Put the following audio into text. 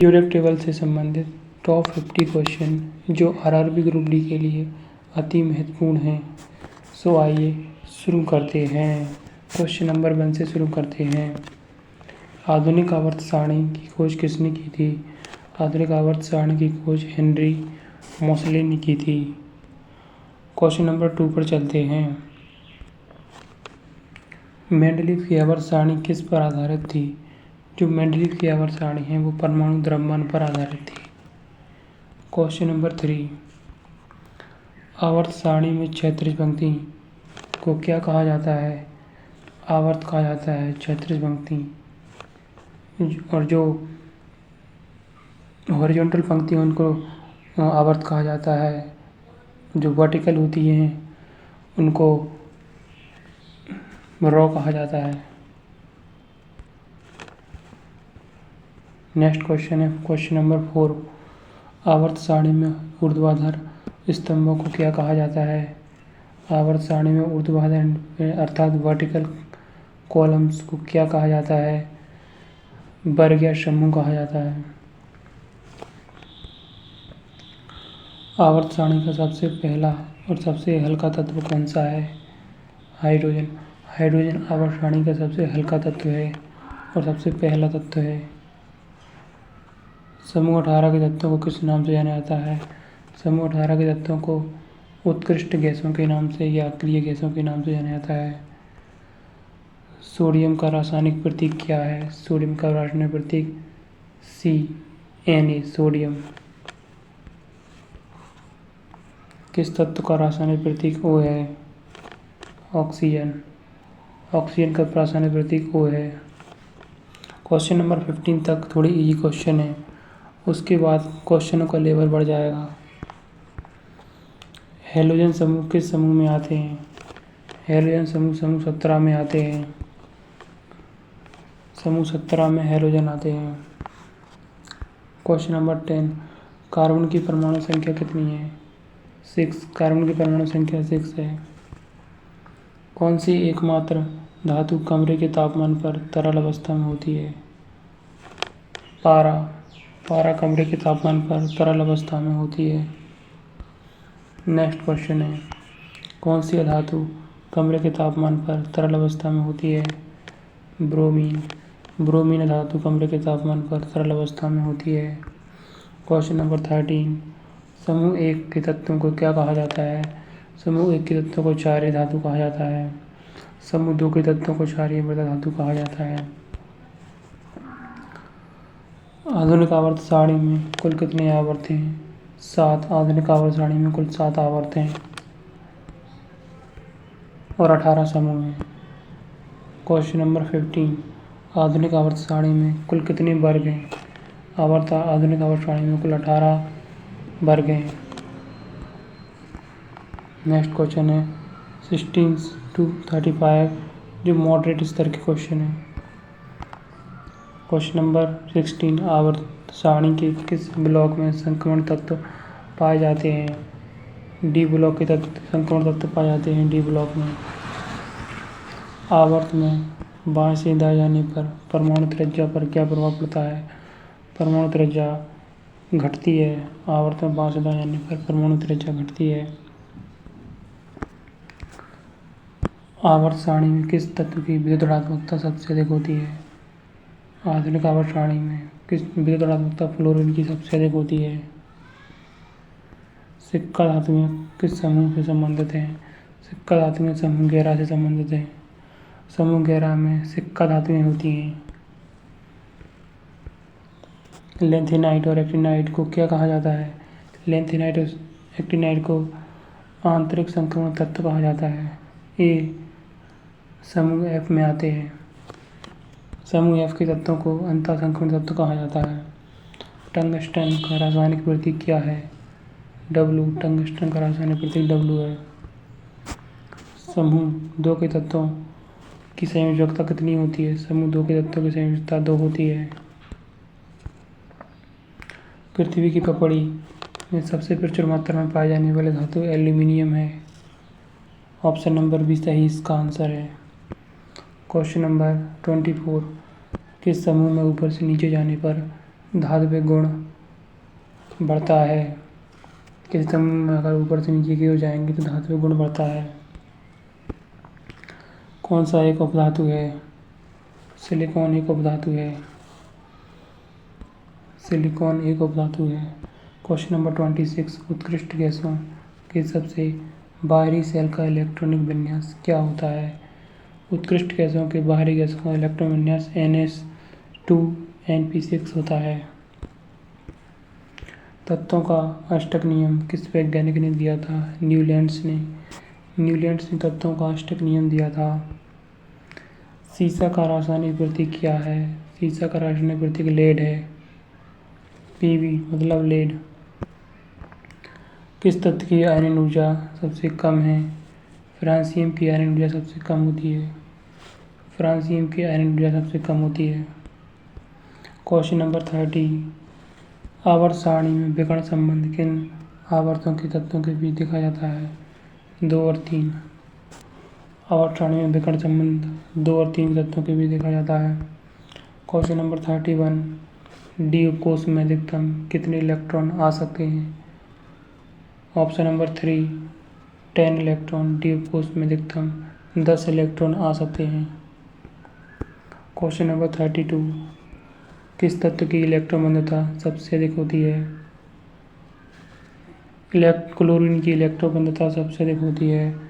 Periodic table से संबंधित top 50 question जो आरआरबी ग्रुप डी के लिए अति महत्वपूर्ण हैं। सो आइए शुरू करते हैं। क्वेश्चन नंबर 1 से शुरू करते हैं। आधुनिक आवर्त सारणी की खोज किसने की थी? आधुनिक आवर्त सारणी की खोज हेनरी मोसले ने की थी। क्वेश्चन नंबर 2 पर चलते हैं। मेंडलीव की आवर्त सारणी किस पर आधारित थी? जो मेंडलीव की आवर्त सारणी है वो परमाणु द्रव्यमान पर आधारित थी। क्वेश्चन नंबर 3, आवर्त सारणी में क्षैतिज पंक्ति को क्या कहा जाता है? आवर्त कहा जाता है क्षैतिज पंक्ति, और जो हॉरिजॉन्टल पंक्ति उनको आवर्त कहा जाता है। जो वर्टिकल होती हैं उनको रॉ कहा जाता है। नेक्स्ट क्वेश्चन है क्वेश्चन नंबर 4, आवर्त सारणी में ऊर्ध्वाधर स्तंभों को क्या कहा जाता है? आवर्त सारणी में ऊर्ध्वाधर अर्थात वर्टिकल कॉलम्स को क्या कहा जाता है? वर्ग या समूह कहा जाता है। आवर्त सारणी का सबसे पहला और सबसे हल्का तत्व कौन सा है? हाइड्रोजन। हाइड्रोजन आवर्त सारणी का सबसे हल्का तत्व है और सबसे पहला तत्व है। समूह 18 के तत्वों को किस नाम से जाना जाता है? समूह 18 के तत्वों को उत्कृष्ट गैसों के नाम से या अक्रिय गैसों के नाम से जाना जाता है। सोडियम का रासायनिक प्रतीक क्या है? सोडियम का रासायनिक प्रतीक Na, सोडियम। किस तत्व का रासायनिक प्रतीक O है? ऑक्सीजन। ऑक्सीजन का रासायनिक प्रतीक O है। क्वेश्चन नंबर 15 तक थोड़ी इजी क्वेश्चन है, उसके बाद क्वेश्चनों का लेवल बढ़ जाएगा। हैलोजन समूह किस समूह में आते हैं? हैलोजन समूह 17 में आते हैं। समूह 17 में हैलोजन आते हैं। क्वेश्चन नंबर 10, कार्बन की परमाणु संख्या कितनी है? 6। कार्बन की परमाणु संख्या 6 है। कौन सी एकमात्र धातु कमरे के तापमान पर तरल अवस्था में होती है? पारा। पारा कमरे के तापमान पर तरल अवस्था में होती है। नेक्स्ट क्वेश्चन है, कौन सी धातु कमरे के तापमान पर तरल अवस्था में होती है? ब्रोमीन। ब्रोमीन धातु कमरे के तापमान पर तरल अवस्था में होती है। क्वेश्चन नंबर 13, समूह 1 के तत्वों को क्या कहा जाता है? समूह 1 के तत्वों को क्षारीय धातु कहा जाता है। समूह 2 के तत्वों को क्षारीय मृदा धातु कहा जाता है। आधुनिक आवर्त सारणी में कुल कितने आवर्त हैं? 7। आधुनिक आवर्त सारणी में कुल 7 आवर्त हैं और 18 समूह हैं। क्वेश्चन नंबर 15, आधुनिक आवर्त सारणी में कुल कितने वर्ग हैं? आधुनिक आवर्त सारणी में कुल 18 वर्ग हैं। नेक्स्ट क्वेश्चन है 16 to 35, जो मॉडरेट स्तर के क्वेश्चन है। क्वेश्चन नंबर 16, आवर्त सारणी के किस ब्लॉक में संक्रमण तत्व पाए जाते हैं? डी ब्लॉक के संक्रमण तत्व पाए जाते हैं डी ब्लॉक में। आवर्त में बाएं से दाएं जाने पर परमाणु त्रिज्या पर क्या प्रभाव पड़ता है? परमाणु त्रिज्या घटती है। आवर्त में बाएं से दाएं जाने पर परमाणु त्रिज्या घटती है। आवर्त सारणी में किस तत्व की विद्युत ऋणात्मकता सबसे अधिक होती है? आधुनिक आवर्त सारणी में किस विद्युत ऋणात्मकता फ्लोरीन की सबसे अधिक होती है। सिक्का धातुएं किस समूह से संबंधित हैं? सिक्का धातुएं समूह 11 से संबंधित हैं। समूह 11 में सिक्का धातुएं होती हैं। लेंथेनाइट और एक्टिनाइट को क्या कहा जाता है? लेंथेनाइट और एक्टिनाइट को आंतरिक संक्रमण तत्व कहा जाता है। ये समूह F में आते हैं। समूह F के तत्वों को अंतः संक्रमण तत्व कहा जाता है। टंगस्टन का रासायनिक प्रतीक क्या है? W। टंगस्टन का रासायनिक प्रतीक W है। समूह 2 के तत्वों की संयोजकता कितनी होती है? समूह 2 के तत्वों की संयोजकता 2 होती है। पृथ्वी की पपड़ी में सबसे प्रचुर मात्रा में पाए जाने वाले धातु एल्यूमिनियम है। ऑप्शन नंबर बी सही इसका आंसर है। क्वेश्चन नंबर 24, किस समूह में ऊपर से नीचे जाने पर धात्विक गुण बढ़ता है। किसी समूह में अगर ऊपर से नीचे की ओर जाएंगे तो धात्विक गुण बढ़ता है। कौन सा एक उपधातु है? सिलिकॉन एक उपधातु है। सिलिकॉन एक उपधातु है। क्वेश्चन नंबर 26, उत्कृष्ट गैसों के सबसे बाहरी शेल का इलेक्ट्रॉनिक विन्यास क्या होता है? उत्कृष्ट गैसों के बाहरी गैसों का इलेक्ट्रॉन विन्यास NH2Np6 होता है। तत्वों का अष्टक नियम किस वैज्ञानिक ने दिया था? न्यूलैंड्स ने तत्वों का अष्टक नियम दिया था। सीसा का रासायनिक प्रतीक क्या है? सीसा का रासायनिक प्रतीक लेड है। Pb मतलब लेड। किस तत्व की आयरन ऊर्जा सबसे कम है? फ्रांसियम की आयरन ऊर्जा सबसे कम होती है। फ्रांसियम की आयरन ऊर्जा सबसे कम होती है। क्वेश्चन नंबर 30, आवर्त सारणी में विकर्ण संबंध किन आवर्तों के तत्वों के बीच देखा जाता है? 2 और 3। आवर्त सारणी में विकर्ण संबंध 2 और 3 तत्वों के बीच देखा जाता है। क्वेश्चन नंबर 31, डी उपकोष में अधिकतम कितने इलेक्ट्रॉन आ सकते हैं? Option number 3 10 electron. डी उपकोष में अधिकतम 10 इलेक्ट्रॉन आ सकते हैं। क्वेश्चन नंबर 32, किस तत्व की इलेक्ट्रॉन बंधुता सबसे अधिक होती है? क्लोरीन की इलेक्ट्रॉन बंधुता सबसे अधिक होती है।